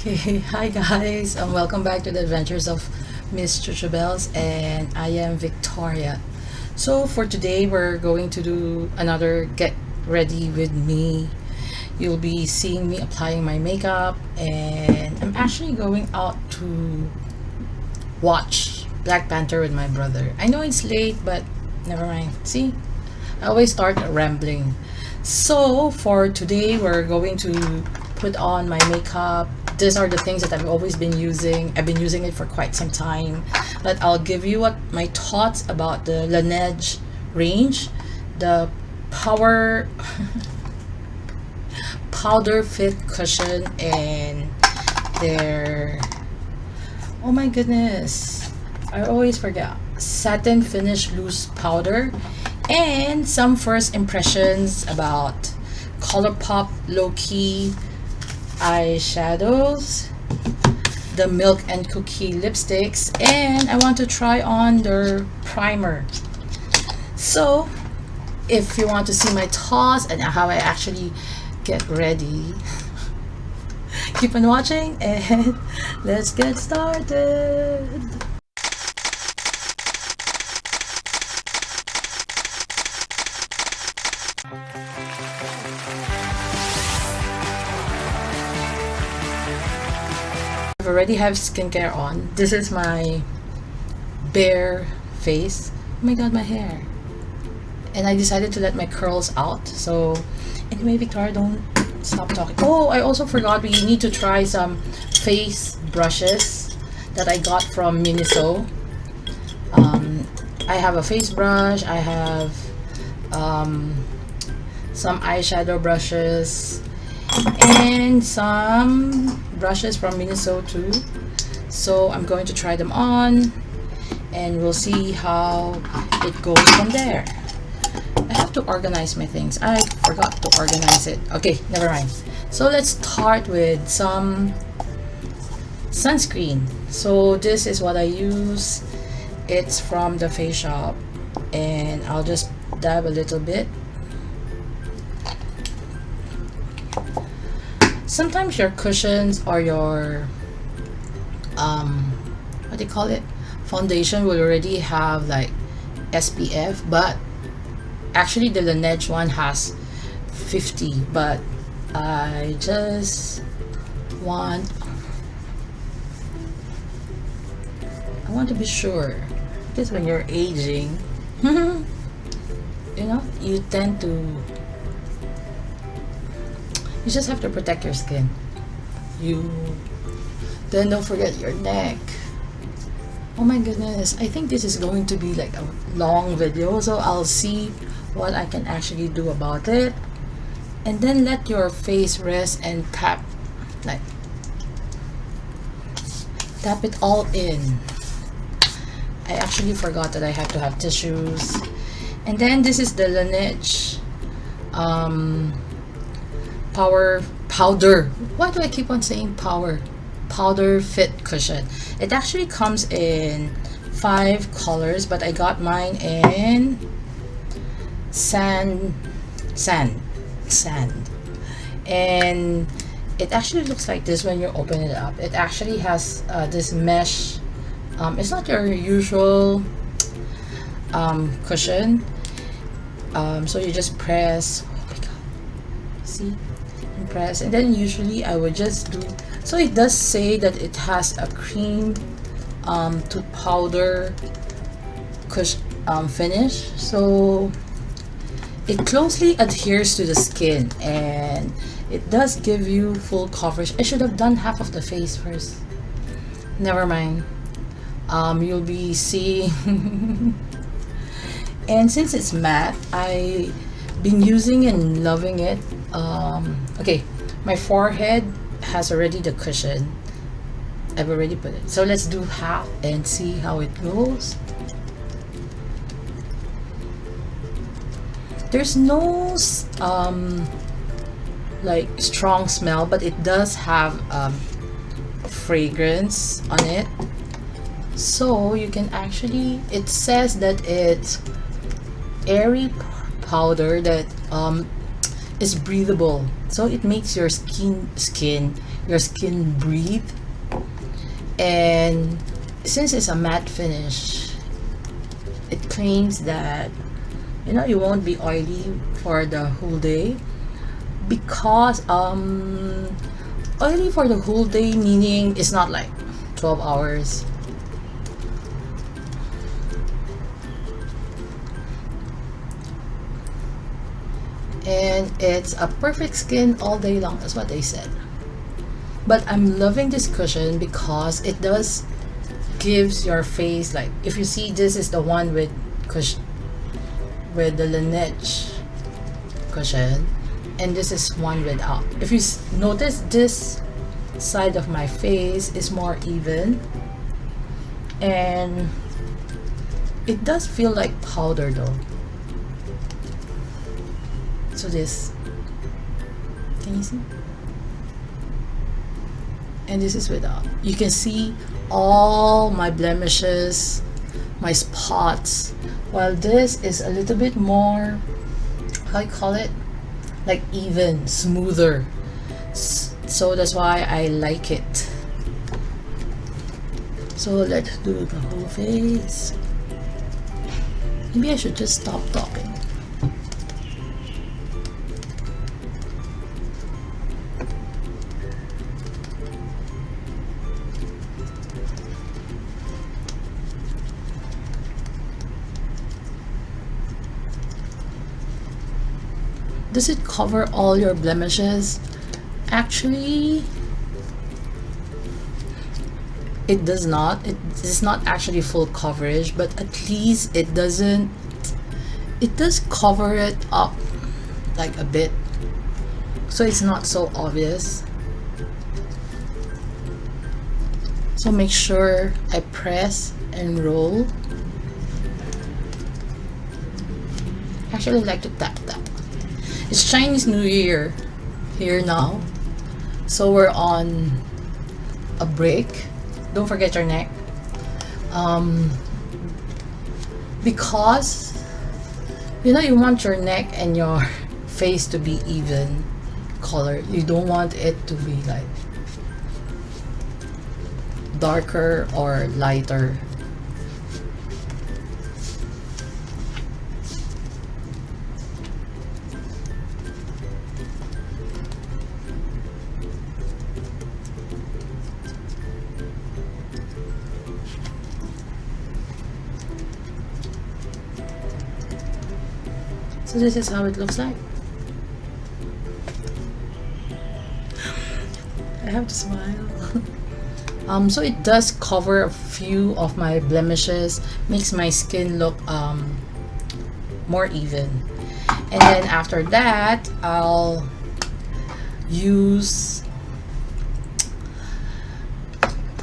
Okay, hi guys, and welcome back to the adventures of Miss Chuchubells, and I am Victoria. So for today, we're going to do another get ready with me. You'll be seeing me applying my makeup, and I'm actually going out to watch Black Panther with my brother. I know it's late, but never mind. See, I always start rambling. So for today, we're going to put on my makeup. These are the things that I've always been using. I've been using it for quite some time, but I'll give you what my thoughts about the Laneige range, the power powder fit cushion, and their, oh my goodness, I always forget, satin finish loose powder, and some first impressions about Colorpop low key eyeshadows, the milk and cookie lipsticks, and I want to try on their primer. So if you want to see my thoughts and how I actually get ready, keep on watching and let's get started. I already have skincare on. This is my bare face. Oh my god, my hair. And I decided to let my curls out. So anyway, Victoria, don't stop talking. Oh, I also forgot we need to try some face brushes that I got from Miniso. I have a face brush. I have some eyeshadow brushes and some brushes from Miniso too. So I'm going to try them on and we'll see how it goes from there. I have to organize my things. I forgot to organize it. Okay, never mind. So let's start with some sunscreen. So this is what I use. It's from the Face Shop and I'll just dab a little bit. Sometimes your cushions or your what do you call it, foundation will already have like SPF, but actually the Laneige one has 50, but I just want to be sure, because when you're aging you know, you tend to, you just have to protect your skin. Then don't forget your neck. Oh my goodness, I think this is going to be like a long video, so I'll see what I can actually do about it. And then let your face rest and tap it all in. I actually forgot that I have to have tissues. And then this is the Laneige powder. Why do I keep on saying powder fit cushion? It actually comes in 5 colors, but I got mine in sand, and it actually looks like this when you open it up. It actually has this mesh. It's not your usual cushion. So you just press. Oh my god! See, and press, and then usually I would just do. So it does say that it has a cream to powder finish. So it closely adheres to the skin and it does give you full coverage. I should have done half of the face first. Never mind. You'll be seeing and since it's matte, I've been using and loving it. Okay, my forehead has already the cushion. I've already put it. So let's do half and see how it goes. There's no like strong smell, but it does have fragrance on it. So you can actually, it says that it's airy powder that is breathable, so it makes your skin breathe. And since it's a matte finish, it claims that you won't be oily for the whole day, because oily for the whole day meaning it's not like 12 hours. And it's a perfect skin all day long, that's what they said. But I'm loving this cushion because it does gives your face, like, if you see, this is the one with the Laneige cushion, and this is one without. If you notice, this side of my face is more even, and it does feel like powder though. So this, can you see? And this is without. You can see all my blemishes, my spots, while this is a little bit more, how I call it, like even, smoother. So that's why I like it. So let's do the whole face. Maybe I should just stop talking. Does it cover all your blemishes? Actually, it does not. It is not actually full coverage, but at least it does cover it up like a bit, so it's not so obvious. So make sure I press and roll. Actually, I like to tap. It's Chinese New Year here now, so we're on a break. Don't forget your neck, because you want your neck and your face to be even color. You don't want it to be like darker or lighter. So this is how it looks like. I have to smile. So it does cover a few of my blemishes, makes my skin look more even. And then after that, I'll use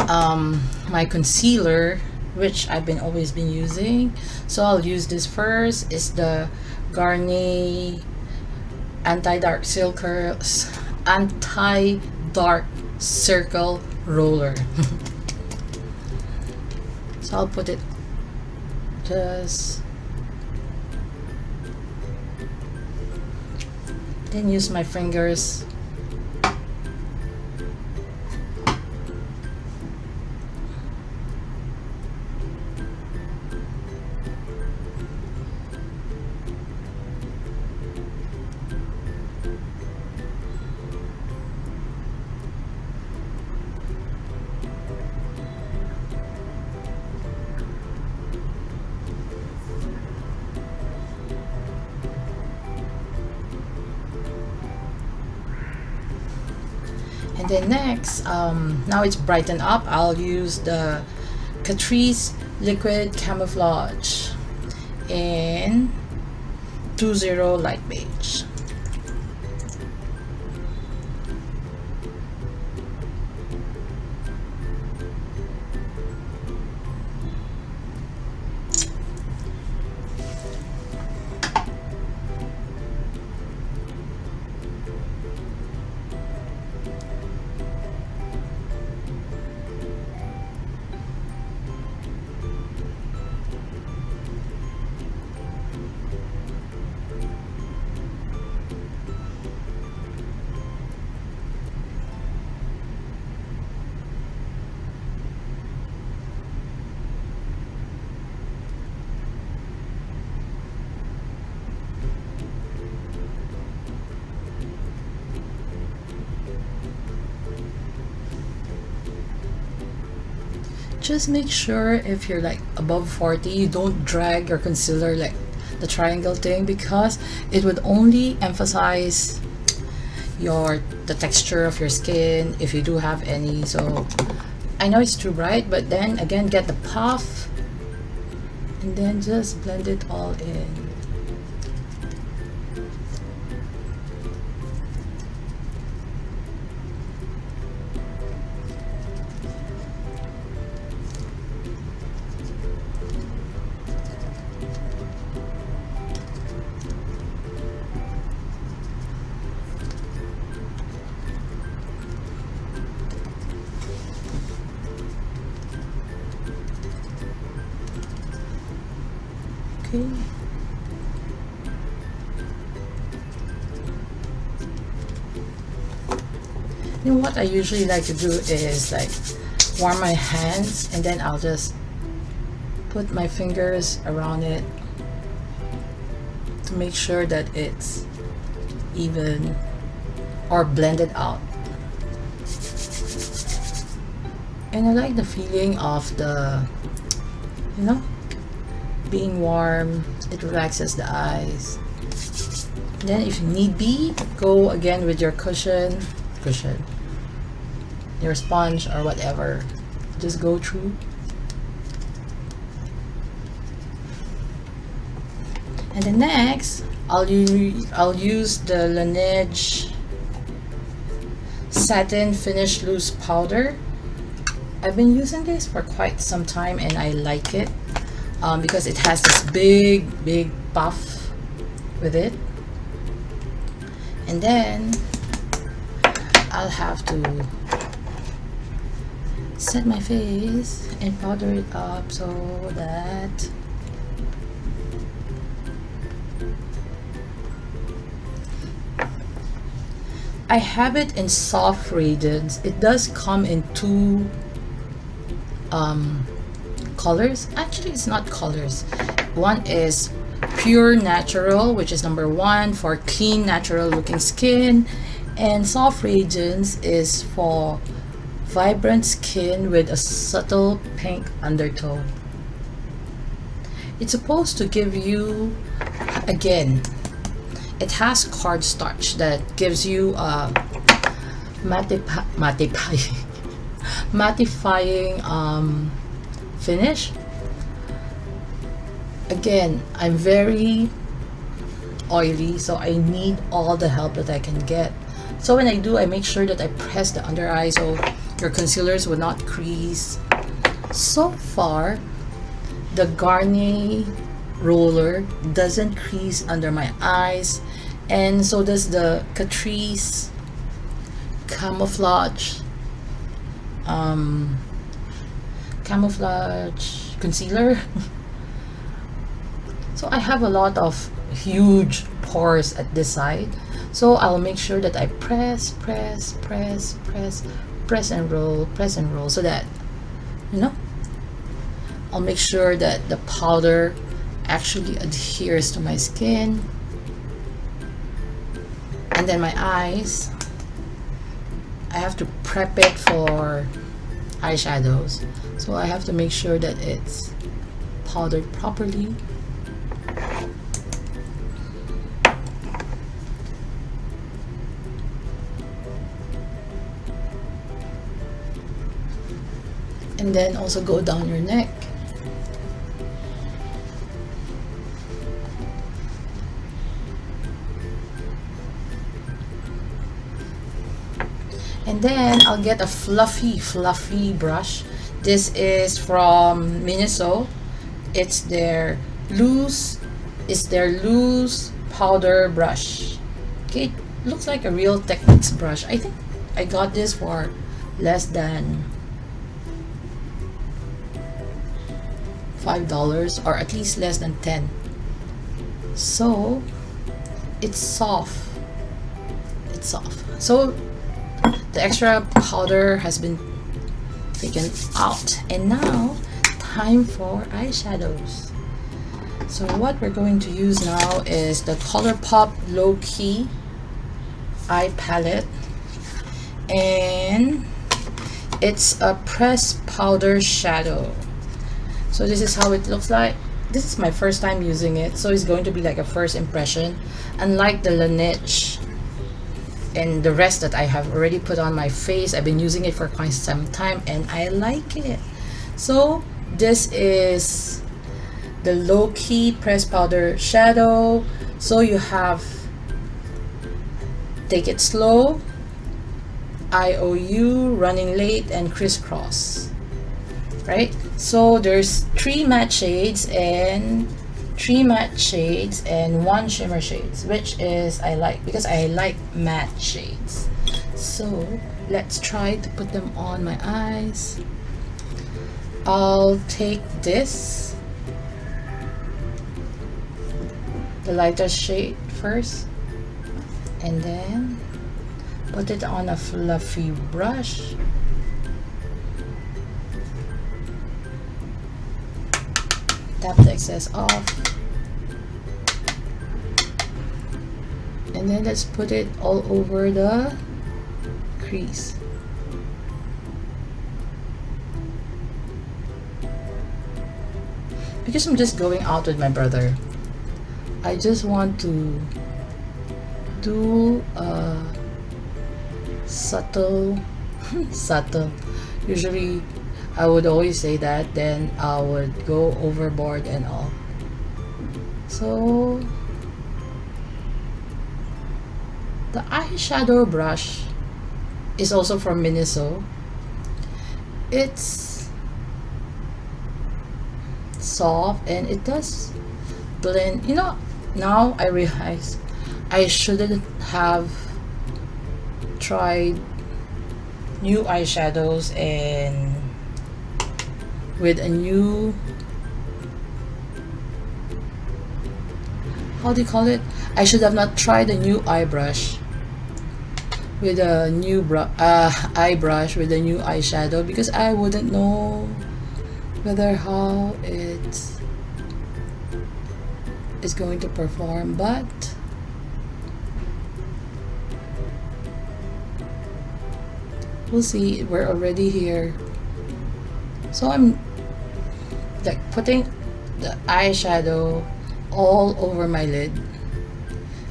my concealer, which I've always been using. So I'll use this first. It's the Garnier anti-dark circle roller. So I'll put it just, then use my fingers. And then next, now it's brightened up, I'll use the Catrice Liquid Camouflage in 20 Light Beige. just make sure if you're like above 40, you don't drag your concealer like the triangle thing, because it would only emphasize the texture of your skin if you do have any. So I know it's too bright, but then again, get the puff and then just blend it all in. Okay. You know what I usually like to do is like warm my hands, and then I'll just put my fingers around it to make sure that it's even or blended out. And I like the feeling of the, you know, being warm. It relaxes the eyes. Then if need be, go again with your cushion, your sponge or whatever, just go through. And then next, I'll use the Laneige Satin Finish Loose Powder. I've been using this for quite some time and I like it. Because it has this big puff with it. And then I'll have to set my face and powder it up so that I have it in soft radiance. It does come in two colors. Actually, it's not colors. One is pure natural, which is number 1 for clean, natural looking skin, and soft radiance is for vibrant skin with a subtle pink undertone. It's supposed to give you, again, it has cornstarch that gives you a mattifying finish. Again, I'm very oily, so I need all the help that I can get. So when I do, I make sure that I press the under eye so your concealers will not crease. So far, the Garnier roller doesn't crease under my eyes, and so does the Catrice Camouflage Camouflage concealer. So I have a lot of huge pores at this side, so I'll make sure that I press and roll so that, you know, I'll make sure that the powder actually adheres to my skin. And then my eyes, I have to prep it for eyeshadows, so I have to make sure that it's powdered properly. And then also go down your neck. And then I'll get a fluffy brush. This is from Miniso. It's their loose powder brush. Okay, it looks like a Real Techniques brush. I think I got this for less than $5, or at least less than 10. So it's soft. So the extra powder has been taken out, and now time for eyeshadows. So what we're going to use now is the Colorpop Low Key Eye Palette, and It's a pressed powder shadow. So this is how it looks like. This is my first time using it, so it's going to be like a first impression. Unlike the Laneige and the rest that I have already put on my face, I've been using it for quite some time and I like it. So this is the low-key pressed powder shadow. So you have Take It Slow, IOU, Running Late, and Crisscross, right? So there's 3 matte shades and 1 shimmer shades, which is I like because I like matte shades. So let's try to put them on my eyes. I'll take this, the lighter shade first, and then put it on a fluffy brush. Tap the excess off, and then let's put it all over the crease. Because I'm just going out with my brother, I just want to do a subtle usually I would always say that, then I would go overboard and all. So the eyeshadow brush is also from Miniso. It's soft and it does blend. You know, now I realize I shouldn't have tried new eyeshadows and with a new, how do you call it? I should have not tried a new eye brush with a new eye brush with a new eyeshadow, because I wouldn't know whether how it's going to perform. But we'll see. We're already here. So I'm like putting the eyeshadow all over my lid,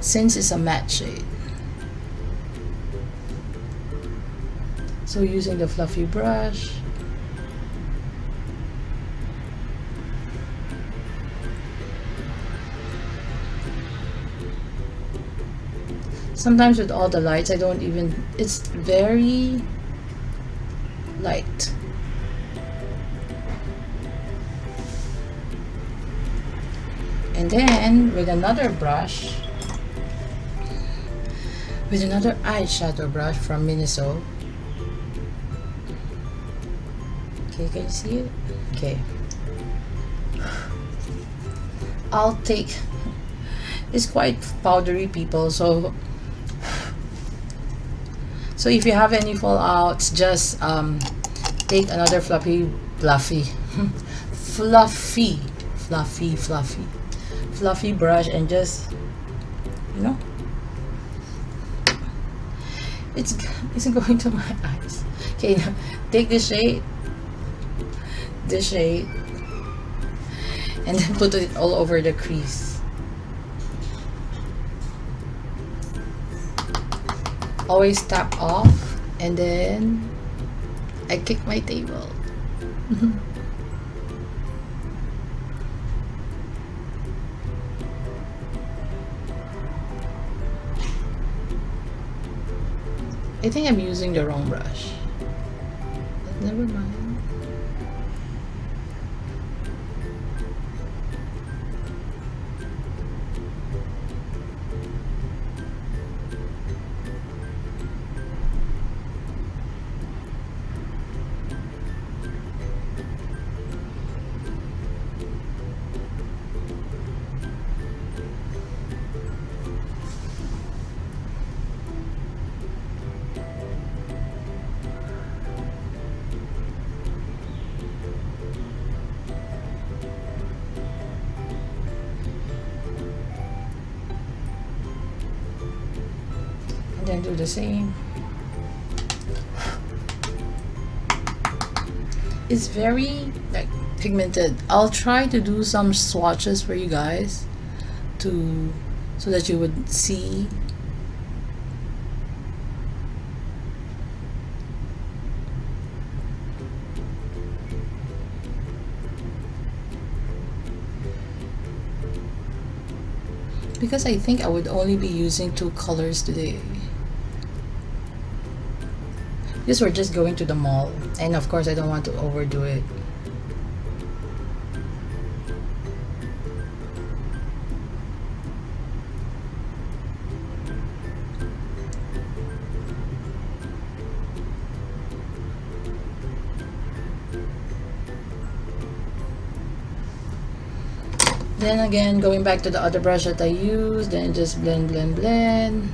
since it's a matte shade. So using the fluffy brush, sometimes with all the lights I don't even, it's very light. And then with another brush, with another eyeshadow brush from Miniso. Okay, can you see it? Okay. I'll take, it's quite powdery, people, so if you have any fallouts, just take another fluffy brush and just, you know, it's going to my eyes. Okay, now take this shade, and then put it all over the crease. Always tap off, and then I kick my table. I think I'm using the wrong brush, but never mind. Then do the same. is very like pigmented. I'll try to do some swatches for you guys to so that you would see. Because I think I would only be using 2 colors today. Because we're just going to the mall, and of course I don't want to overdo it. Then again, going back to the other brush that I used, then just blend, blend, blend.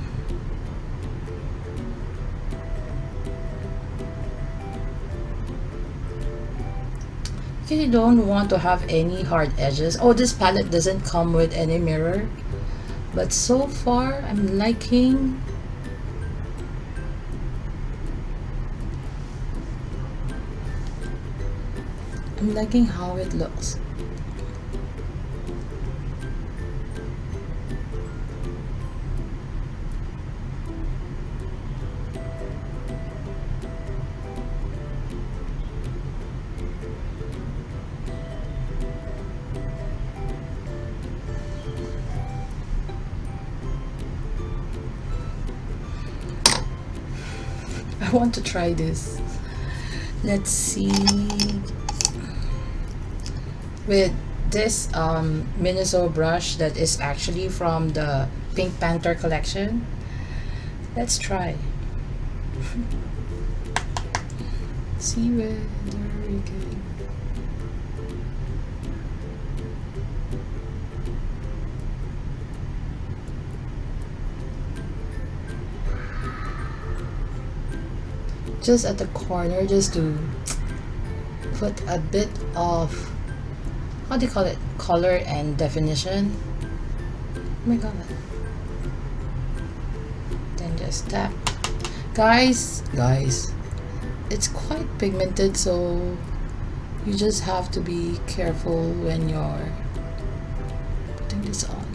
You don't want to have any hard edges. Oh, this palette doesn't come with any mirror, but so far I'm liking how it looks. I want to try this. Let's see. With this Miniso brush that is actually from the Pink Panther collection. Let's try. See whether we can. Just at the corner, just to put a bit of, how do you call it, color and definition. Oh my god. Then just tap. Guys, it's quite pigmented, so you just have to be careful when you're putting this on.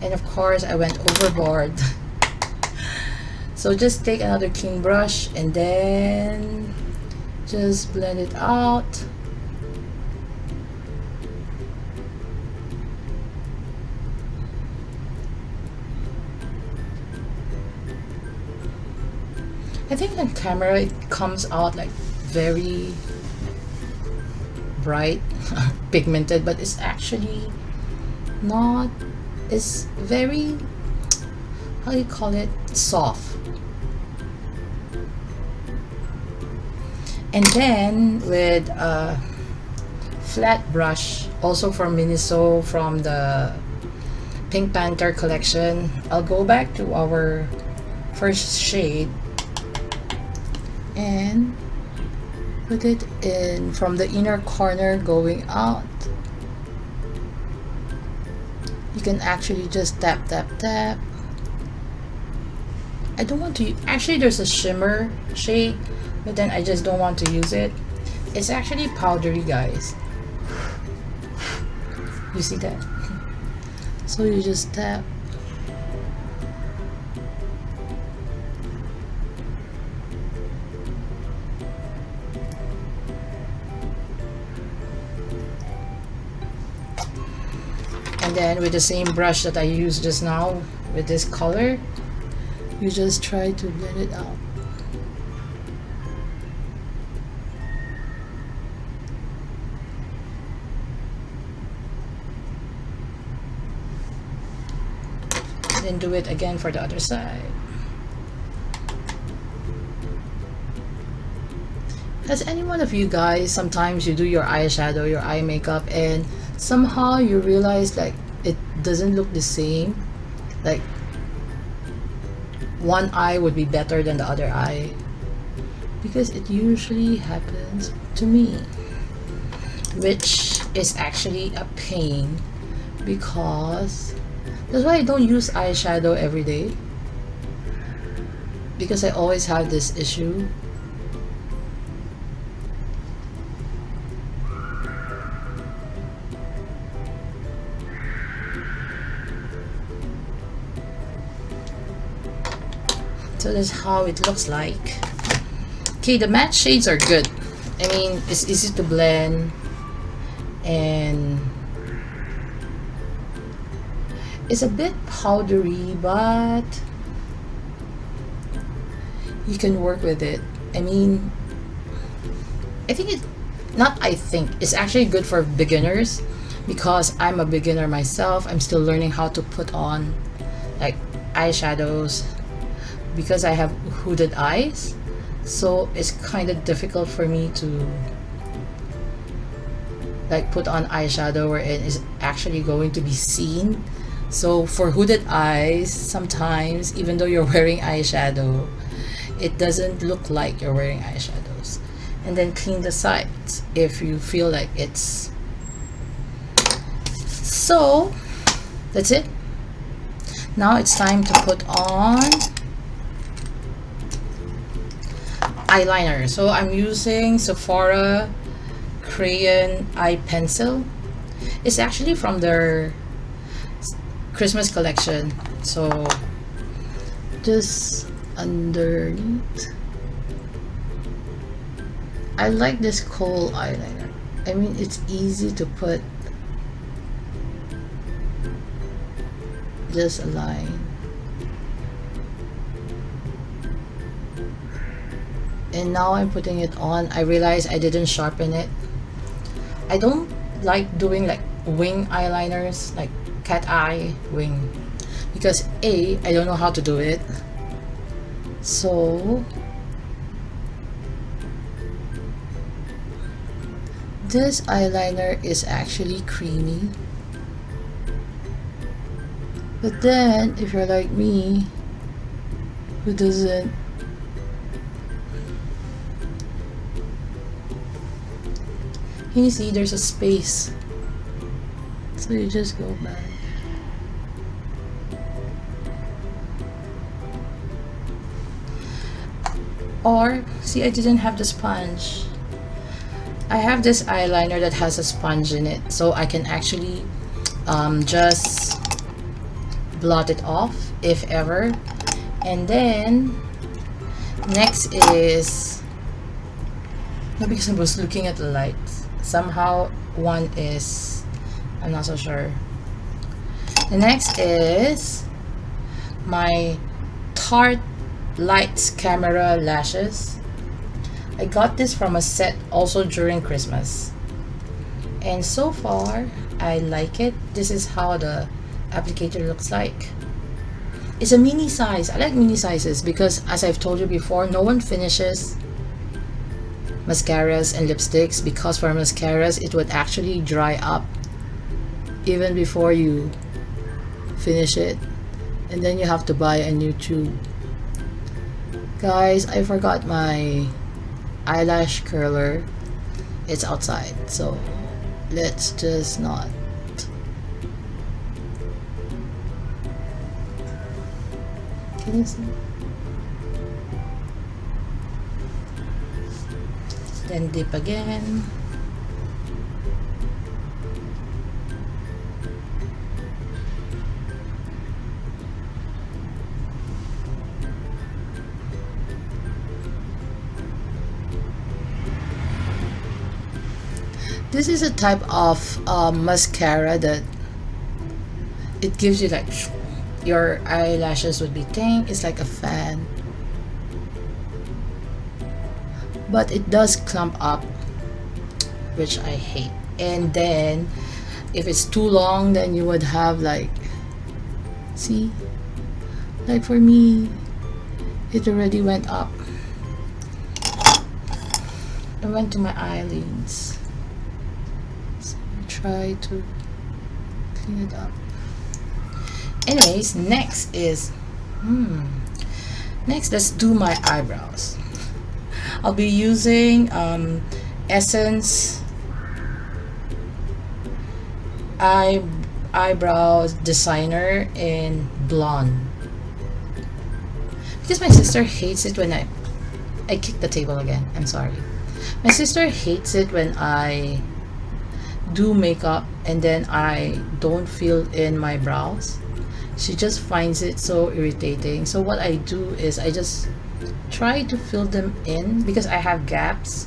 And of course I went overboard. So just take another clean brush and then just blend it out. I think on camera it comes out like very bright, pigmented, but it's actually not. It's very, how do you call it, soft. And then with a flat brush, also from Miniso, from the Pink Panther collection, I'll go back to our first shade and put it in from the inner corner going out. You can actually just tap, tap, tap. I don't want to, actually there's a shimmer shade, but then I just don't want to use it. It's actually powdery, guys. You see that? So you just tap. And then with the same brush that I used just now with this color, you just try to blend it out. Then do it again for the other side. Has any one of you guys, sometimes you do your eyeshadow, your eye makeup, and somehow you realize like it doesn't look the same? Like one eye would be better than the other eye? Because it usually happens to me, which is actually a pain, because that's why I don't use eyeshadow every day, because I always have this issue. So that's how it looks like. Okay, the matte shades are good. I mean, it's easy to blend, and it's a bit powdery, but you can work with it. I mean, I think it's actually good for beginners, because I'm a beginner myself. I'm still learning how to put on like eyeshadows, because I have hooded eyes, so it's kind of difficult for me to like put on eyeshadow where it is actually going to be seen. So for hooded eyes, sometimes even though you're wearing eyeshadow, it doesn't look like you're wearing eyeshadows. And then clean the sides if you feel like it's. So that's it. Now it's time to put on eyeliner. So I'm using Sephora Crayon Eye Pencil. It's actually from their Christmas collection. So just underneath. I like this kohl eyeliner. I mean, it's easy to put just a line. And now I'm putting it on. I realize I didn't sharpen it. I don't like doing like wing eyeliners, like cat eye wing, because A, I don't know how to do it. So this eyeliner is actually creamy. But then if you're like me, who doesn't, you see there's a space, so you just go back. Or see, I didn't have the sponge. I have this eyeliner that has a sponge in it, so I can actually just blot it off if ever. And then next is, no, because I was looking at the lights, somehow one is, I'm not so sure. The next is my Tarte Lights Camera Lashes. I got this from a set also during Christmas, and so far I like it. This is how the applicator looks like. It's a mini size. I like mini sizes because, as I've told you before, no one finishes mascaras and lipsticks, because for mascaras it would actually dry up even before you finish it, and then you have to buy a new tube. Guys, I forgot my eyelash curler. It's outside, so let's just not. Can you see? Then dip again. This is a type of mascara that it gives you like your eyelashes would be ting. It's like a fan, but it does clump up, which I hate. And then if it's too long, then you would have like, see, like for me, it already went up. I went to my eyelids. So try to clean it up. Anyways, next let's do my eyebrows. I'll be using Essence eyebrow designer in blonde, because my sister hates it when I kicked the table again. I'm sorry. My sister hates it when I do makeup and then I don't fill in my brows. She just finds it so irritating. So what I do is I just try to fill them in because I have gaps.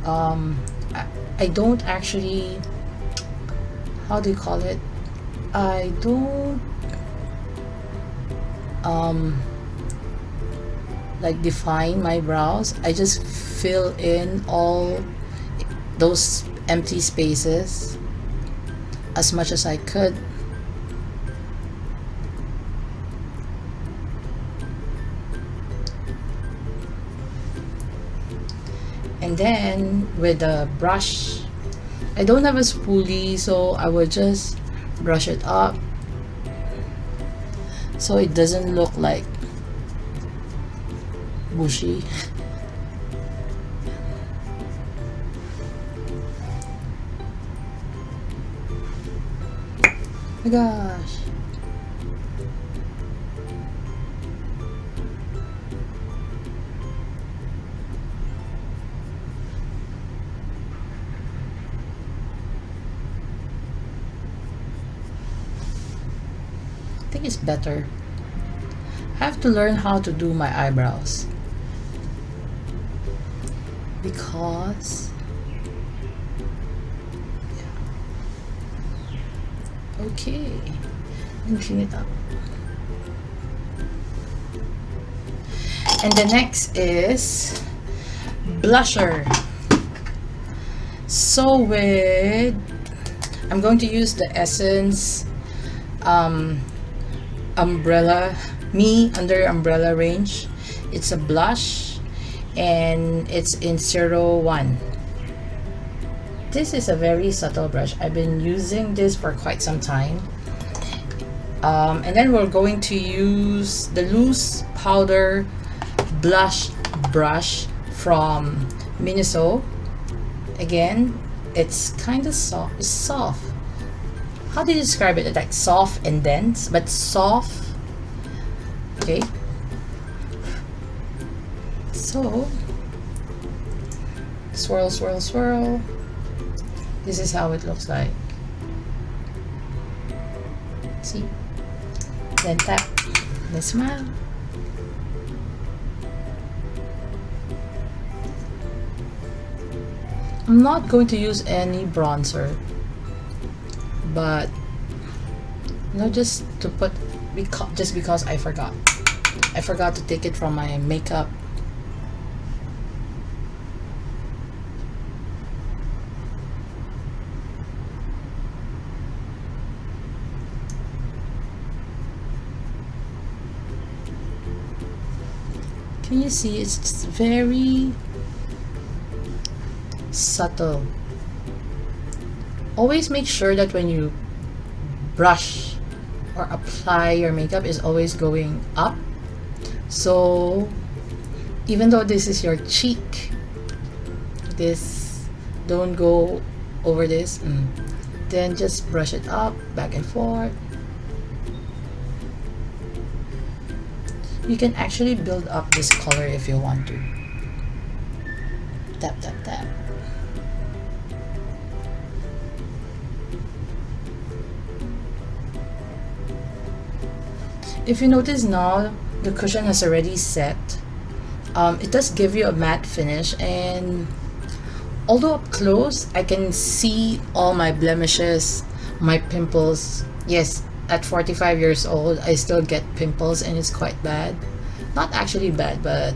I don't actually, how do you call it? I don't like define my brows. I just fill in all those empty spaces as much as I could. And then with a brush, I don't have a spoolie, so I would just brush it up so it doesn't look like bushy. Oh my gosh. I think it's better. I have to learn how to do my eyebrows because okay, and clean it up. And the next is blusher. So I'm going to use the Essence umbrella under umbrella range. It's a blush and it's in 01. This is a very subtle brush. I've been using this for quite some time. And then we're going to use the loose powder blush brush from Miniso. Again, it's kind of soft. It's soft. How do you describe it? It's like soft and dense, but soft. Okay. So, swirl, swirl, swirl. This is how it looks like. See? Then tap. Then smile. I'm not going to use any bronzer, but just to put, just because I forgot to take it from my makeup. Can you see? It's very subtle. Always make sure that when you brush or apply your makeup is always going up. So even though this is your cheek, this don't go over this. Then just brush it up, back and forth. You can actually build up this color if you want to. Tap, tap, tap. If you notice now, the cushion has already set. It does give you a matte finish, and although up close I can see all my blemishes, my pimples Yes, at 45 years old, I still get pimples and it's quite bad. Not actually bad, but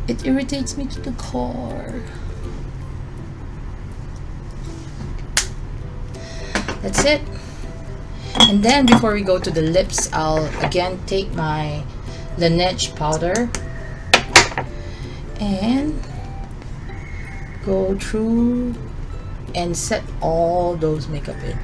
it irritates me to the core. That's it. And then before we go to the lips, I'll again take my Laneige powder and go through and set all those makeup in.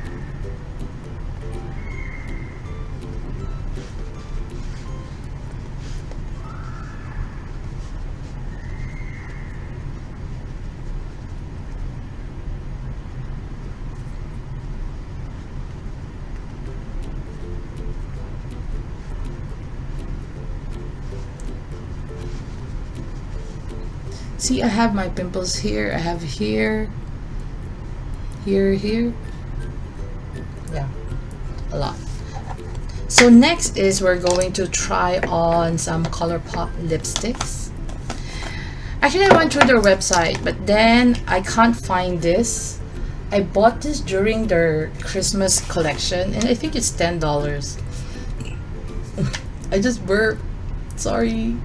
See, I have my pimples here, I have here, here. Yeah, a lot. So next is we're going to try on some Colorpop lipsticks. Actually, I went through their website, but then I can't find this. I bought this during their Christmas collection, and I think it's $10. I just burped. Sorry.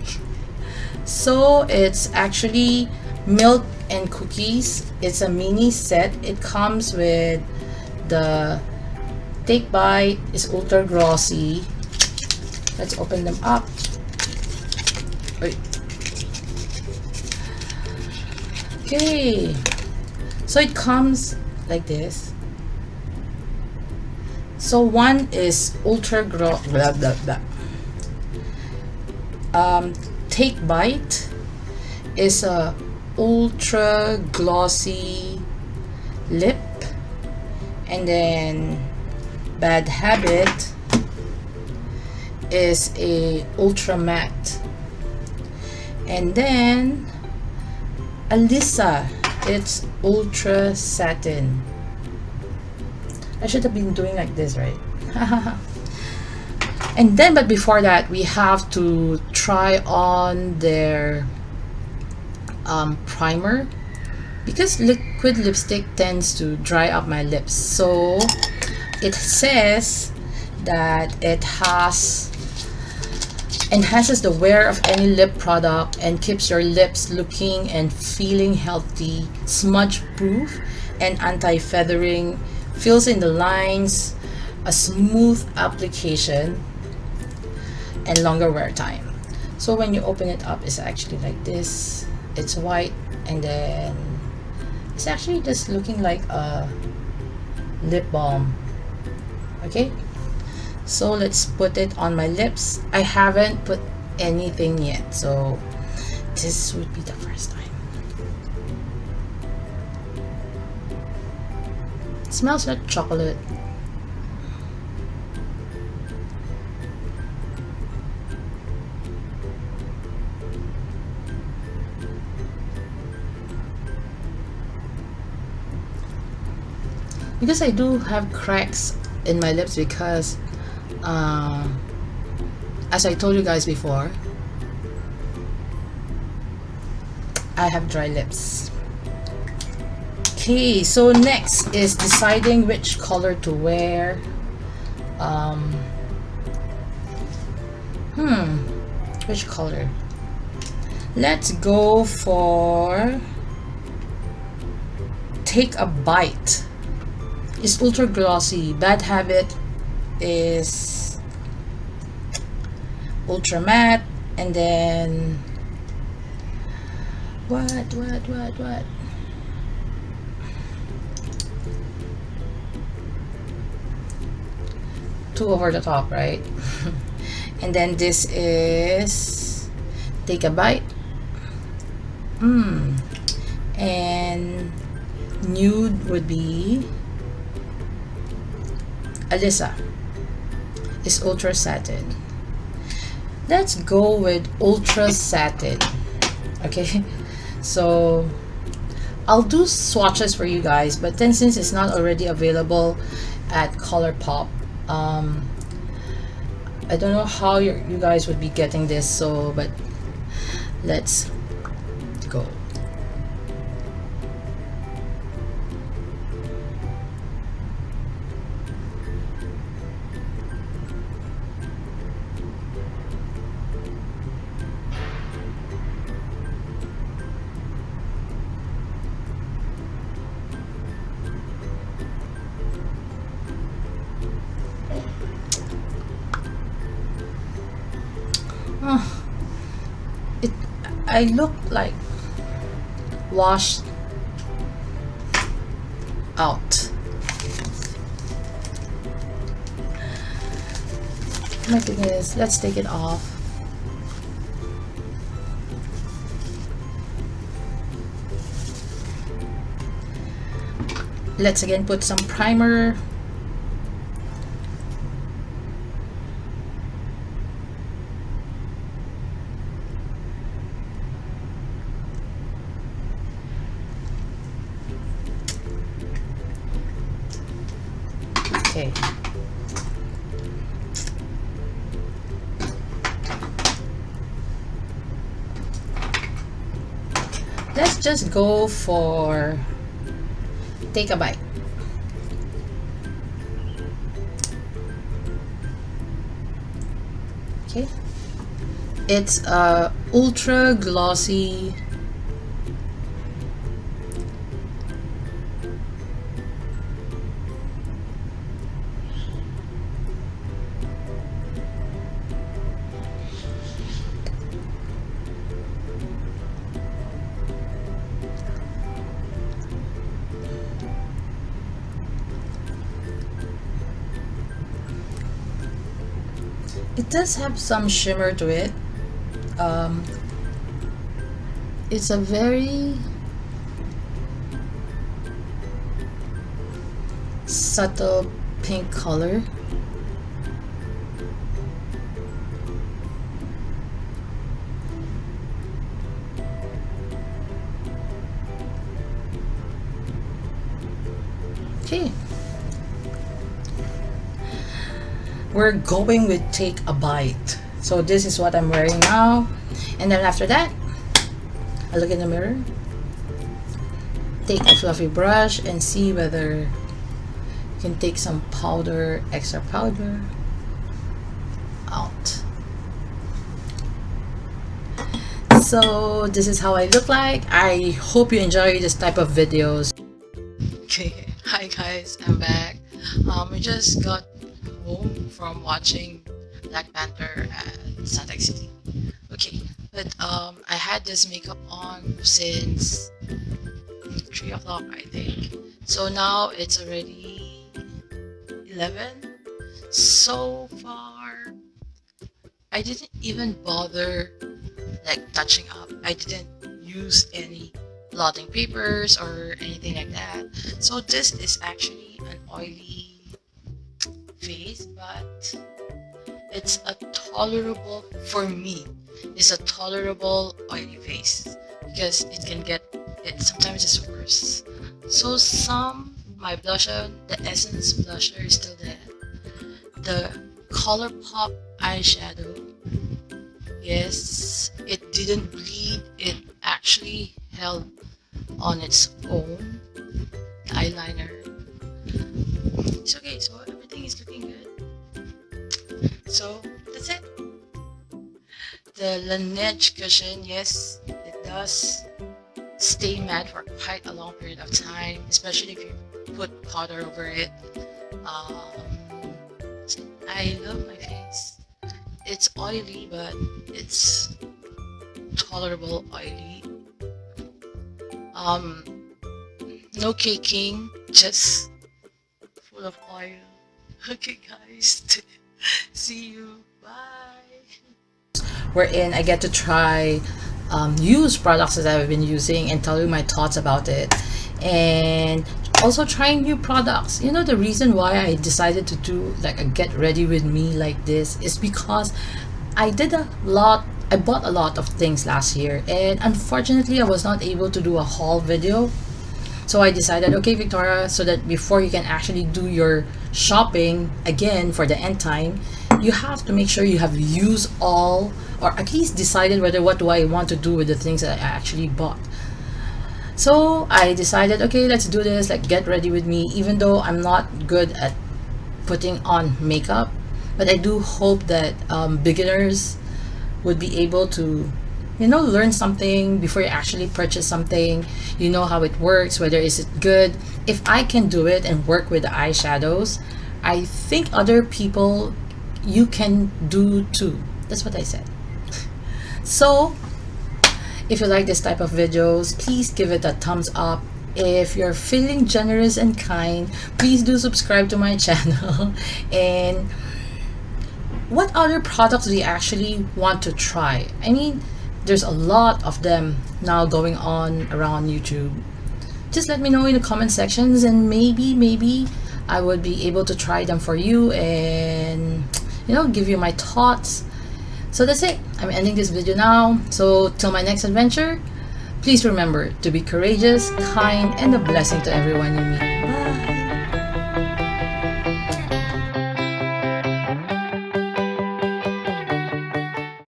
So it's actually milk and cookies. It's a mini set. It comes with the Take Bite. It's ultra glossy. Let's open them up. Wait. Okay. So it comes like this. So one is ultra blah blah blah. Take Bite is a ultra glossy lip, and then Bad Habit is a ultra matte, and then Alyssa, it's ultra satin. I should have been doing like this, right? And then, but before that, we have to try on their primer, because liquid lipstick tends to dry up my lips. So it says that it enhances the wear of any lip product and keeps your lips looking and feeling healthy, smudge proof and anti-feathering, fills in the lines, a smooth application, and longer wear time. So when you open it up, it's actually like this. It's white, and then it's actually just looking like a lip balm. Okay, so let's put it on my lips. I haven't put anything yet, so this would be the first time. It smells like chocolate. Because I do have cracks in my lips because as I told you guys before, I have dry lips. Okay, so next is deciding which color to wear. Which color? Let's go for Take a Bite. It's ultra glossy. Bad Habit is ultra matte, and then what? Too over the top, right? And then this is Take a Bite. And nude would be Alyssa. Is ultra satin. Let's go with ultra satin. Okay, so I'll do swatches for you guys, but then since it's not already available at Colorpop, I don't know how you guys would be getting this, so but let's go. I look like washed out. My thing is, let's take it off. Let's again put some primer. Okay. Let's just go for Take a Bite. Okay. It's a ultra glossy it does have some shimmer to it. It's a very subtle pink color. Okay. We're going with Take a Bite. So this is what I'm wearing now. And then after that, I look in the mirror, take a fluffy brush and see whether you can take some powder, extra powder out. So this is how I look like. I hope you enjoy this type of videos. Okay, hi guys, I'm back. We just got home from watching Black Panther at Santa City. Okay, but I had this makeup on since 3 o'clock, I think. So now it's already 11. So far, I didn't even bother like touching up. I didn't use any blotting papers or anything like that. So this is actually an oily face, but it's a tolerable, for me, it's a tolerable oily face because it can get, it sometimes it's worse. So my blusher, the Essence blusher is still there. The Colorpop eyeshadow, yes, it didn't bleed, it actually held on its own. The eyeliner, it's okay, so everything is looking good. So that's it. The Laneige cushion, yes, it does stay matte for quite a long period of time, especially if you put powder over it. I love my face. It's oily, but it's tolerable oily. No caking, just full of oil. Okay guys, see you, bye. Wherein I get to try use products that I've been using and tell you my thoughts about it, and also trying new products. You know, the reason why I decided to do like a get ready with me like this is because I bought a lot of things last year, and unfortunately I was not able to do a haul video. So I decided, okay Victoria, so that before you can actually do your shopping again for the end time, you have to make sure you have used all, or at least decided whether what do I want to do with the things that I actually bought. So I decided, okay, let's do this, like get ready with me, even though I'm not good at putting on makeup. But I do hope that beginners would be able to, you know, learn something before you actually purchase something. You know how it works, whether is it good. If I can do it and work with the eyeshadows, I think other people, you can do too. That's what I said. So If you like this type of videos, please give it a thumbs up. If you're feeling generous and kind, please do subscribe to my channel. And what other products do you actually want to try? I mean, there's a lot of them now going on around YouTube. Just let me know in the comment sections, and maybe I would be able to try them for you and give you my thoughts. So that's it. I'm ending this video now. So till my next adventure, please remember to be courageous, kind, and a blessing to everyone you meet.